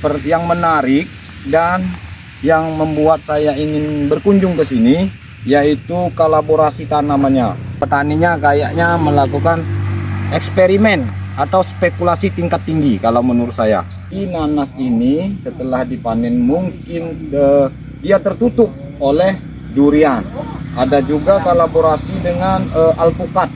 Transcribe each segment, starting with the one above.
Yang menarik dan yang membuat saya ingin berkunjung ke sini yaitu kolaborasi tanamannya. Petaninya kayaknya melakukan eksperimen atau spekulasi tingkat tinggi kalau menurut saya. Nanas ini setelah dipanen mungkin dia tertutup oleh durian. Ada juga kolaborasi dengan alpukat.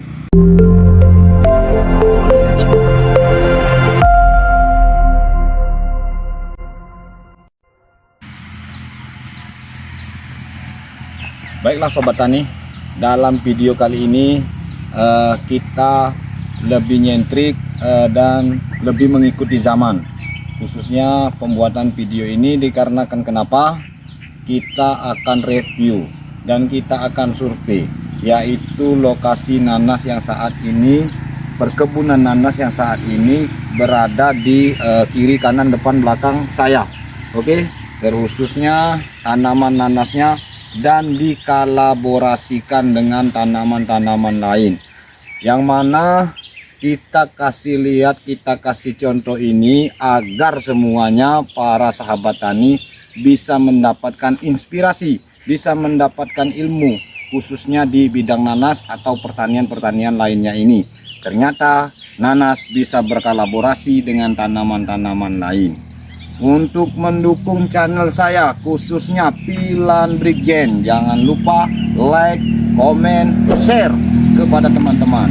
Baiklah Sobat Tani, dalam video kali ini kita lebih nyentrik dan lebih mengikuti zaman. Khususnya pembuatan video ini dikarenakan kenapa? Kita akan review dan kita akan survei, yaitu lokasi nanas yang saat ini, perkebunan nanas yang saat ini berada di kiri, kanan, depan, belakang saya. Oke, terkhususnya tanaman nanasnya dan dikolaborasikan dengan tanaman-tanaman lain, yang mana kita kasih lihat, kita kasih contoh ini agar semuanya para sahabat tani bisa mendapatkan inspirasi, bisa mendapatkan ilmu khususnya di bidang nanas atau pertanian-pertanian lainnya ini. Ternyata nanas bisa berkolaborasi dengan tanaman-tanaman lain. Untuk mendukung channel saya khususnya Pilan Brigjen, jangan lupa like, komen, share kepada teman-teman.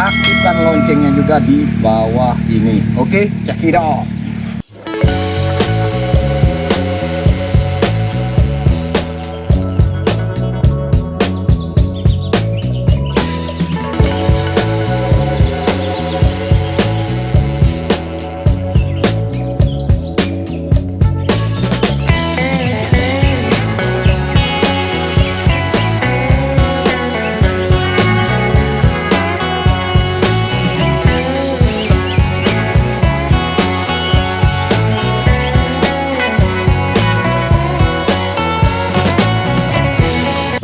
Aktifkan loncengnya juga di bawah ini. Oke, check it out.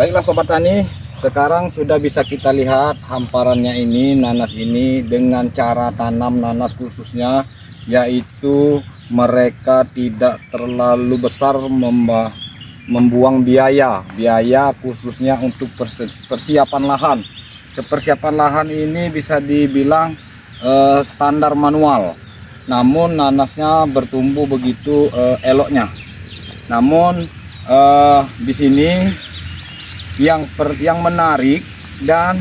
Baiklah Sobat Tani, sekarang sudah bisa kita lihat hamparannya ini, nanas ini dengan cara tanam nanas khususnya, yaitu mereka tidak terlalu besar membuang biaya khususnya untuk persiapan lahan. Persiapan lahan ini bisa dibilang standar manual, namun nanasnya bertumbuh begitu eloknya. Namun di sini yang menarik dan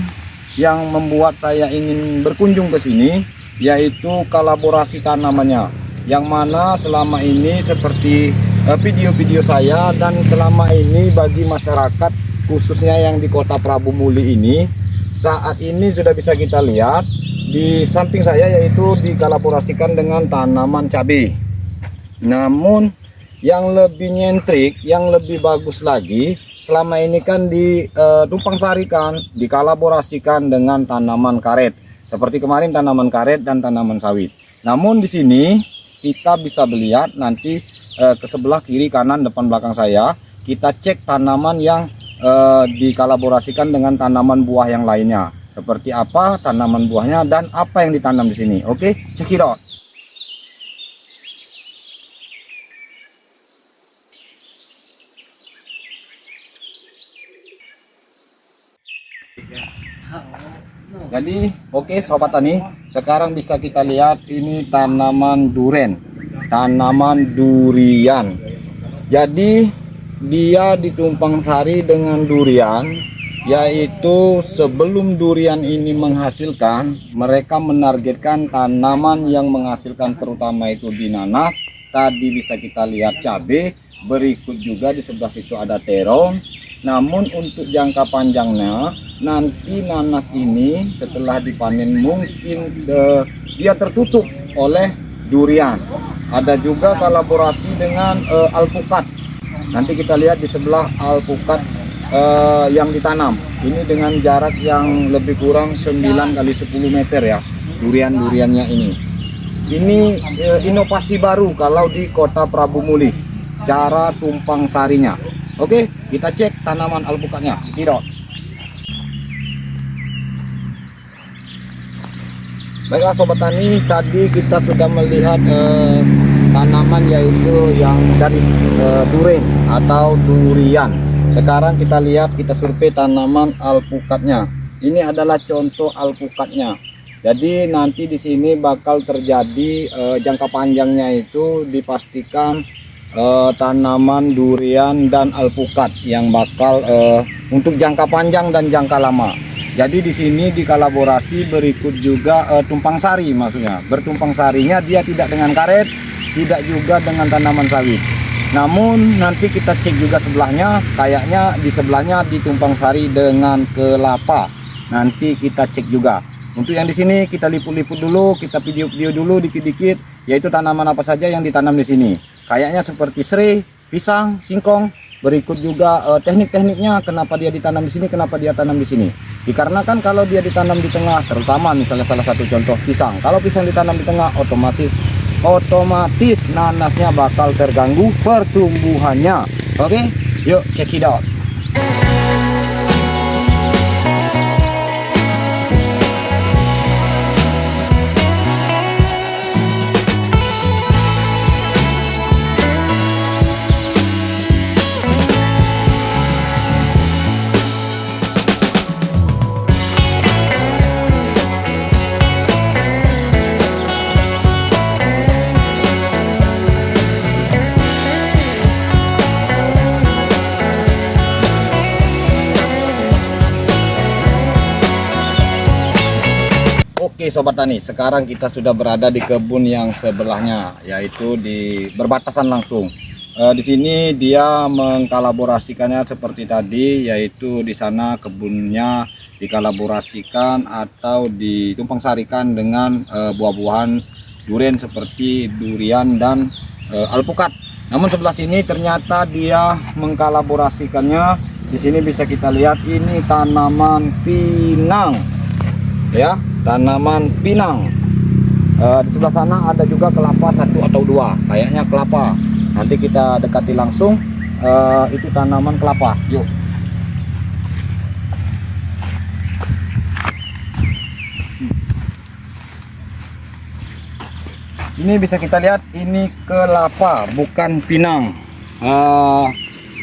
yang membuat saya ingin berkunjung ke sini yaitu kolaborasi tanamannya, yang mana selama ini seperti video-video saya dan selama ini bagi masyarakat khususnya yang di Kota Prabu Muli ini, saat ini sudah bisa kita lihat di samping saya yaitu dikolaborasikan dengan tanaman cabai. Namun yang lebih nyentrik, yang lebih bagus lagi, selama ini kan ditumpang sarikan, dikolaborasikan dengan tanaman karet. Seperti kemarin tanaman karet dan tanaman sawit. Namun di sini kita bisa melihat nanti ke sebelah kiri, kanan, depan, belakang saya, kita cek tanaman yang dikolaborasikan dengan tanaman buah yang lainnya. Seperti apa tanaman buahnya dan apa yang ditanam di sini. Oke, check it out. Jadi oke Sobat Tani, sekarang bisa kita lihat ini tanaman durian. Jadi dia ditumpang sari dengan durian, yaitu sebelum durian ini menghasilkan, mereka menargetkan tanaman yang menghasilkan terutama itu di nanas. Tadi bisa kita lihat cabai, berikut juga di sebelah situ ada terong. Namun untuk jangka panjangnya nanti nanas ini setelah dipanen mungkin dia tertutup oleh durian. Ada juga kolaborasi dengan alpukat. Nanti kita lihat di sebelah alpukat yang ditanam. Ini dengan jarak yang lebih kurang 9 kali 10 meter ya, durian-duriannya ini. Ini inovasi baru kalau di Kota Prabu Muli, cara tumpang sarinya. Oke, kita cek tanaman alpukatnya. Tidak. Baiklah Sobat Tani, tadi kita sudah melihat tanaman yaitu yang dari duren atau durian. Sekarang kita lihat, kita survei tanaman alpukatnya. Ini adalah contoh alpukatnya. Jadi nanti di sini bakal terjadi jangka panjangnya itu dipastikan tanaman durian dan alpukat yang bakal untuk jangka panjang dan jangka lama. Jadi di sini dikolaborasi berikut juga tumpang sari, maksudnya bertumpang sarinya dia tidak dengan karet, tidak juga dengan tanaman sawit. Namun nanti kita cek juga sebelahnya, kayaknya di sebelahnya ditumpang sari dengan kelapa. Nanti kita cek juga. Untuk yang di sini kita liput-liput dulu, kita video-video dulu dikit-dikit, yaitu tanaman apa saja yang ditanam di sini. Kayaknya seperti serai, pisang, singkong. Berikut juga teknik-tekniknya, kenapa dia ditanam di sini, kenapa dia tanam di sini. Dikarenakan kalau dia ditanam di tengah, terutama misalnya salah satu contoh pisang. Kalau pisang ditanam di tengah, otomatis nanasnya bakal terganggu pertumbuhannya. Oke, yuk check it out. Oke Sobat Tani, sekarang kita sudah berada di kebun yang sebelahnya, yaitu di berbatasan langsung. Di sini dia mengkolaborasikannya seperti tadi, yaitu di sana kebunnya dikolaborasikan atau ditumpang sarikan dengan buah-buahan durian seperti durian dan alpukat. Namun sebelah sini ternyata dia mengkolaborasikannya. Di sini bisa kita lihat ini tanaman pinang, ya. Tanaman pinang. Di sebelah sana ada juga kelapa satu atau dua, kayaknya kelapa. Nanti kita dekati langsung, itu tanaman kelapa. Yuk. Ini bisa kita lihat, ini kelapa bukan pinang.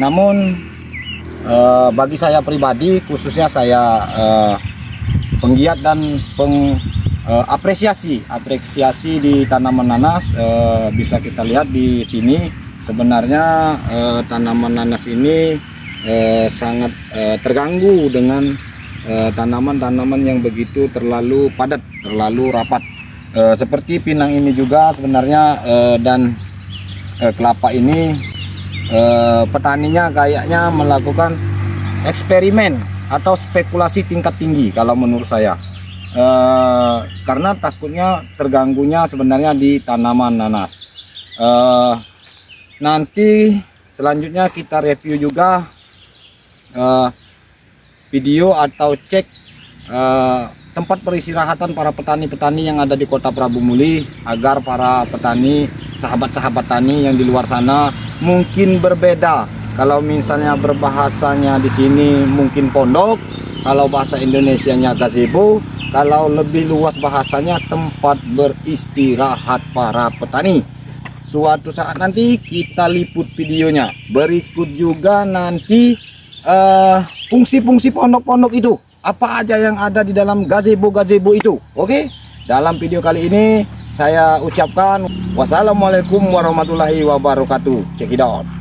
Namun bagi saya pribadi, khususnya saya penggiat dan apresiasi di tanaman nanas. Bisa kita lihat di sini sebenarnya tanaman nanas ini sangat terganggu dengan tanaman-tanaman yang begitu terlalu padat, terlalu rapat. Seperti pinang ini juga sebenarnya, dan kelapa ini petaninya kayaknya melakukan eksperimen atau spekulasi tingkat tinggi kalau menurut saya, karena takutnya terganggunya sebenarnya di tanaman nanas. Nanti selanjutnya kita review juga video atau cek tempat peristirahatan para petani-petani yang ada di Kota Prabu Muli, agar para petani, sahabat-sahabat tani yang di luar sana mungkin berbeda. Kalau misalnya berbahasanya di sini mungkin pondok, kalau bahasa Indonesianya gazebo, kalau lebih luas bahasanya tempat beristirahat para petani. Suatu saat nanti kita liput videonya. Berikut juga nanti fungsi-fungsi pondok-pondok itu, apa aja yang ada di dalam gazebo-gazebo itu. Oke, dalam video kali ini saya ucapkan wassalamualaikum warahmatullahi wabarakatuh. Check it out.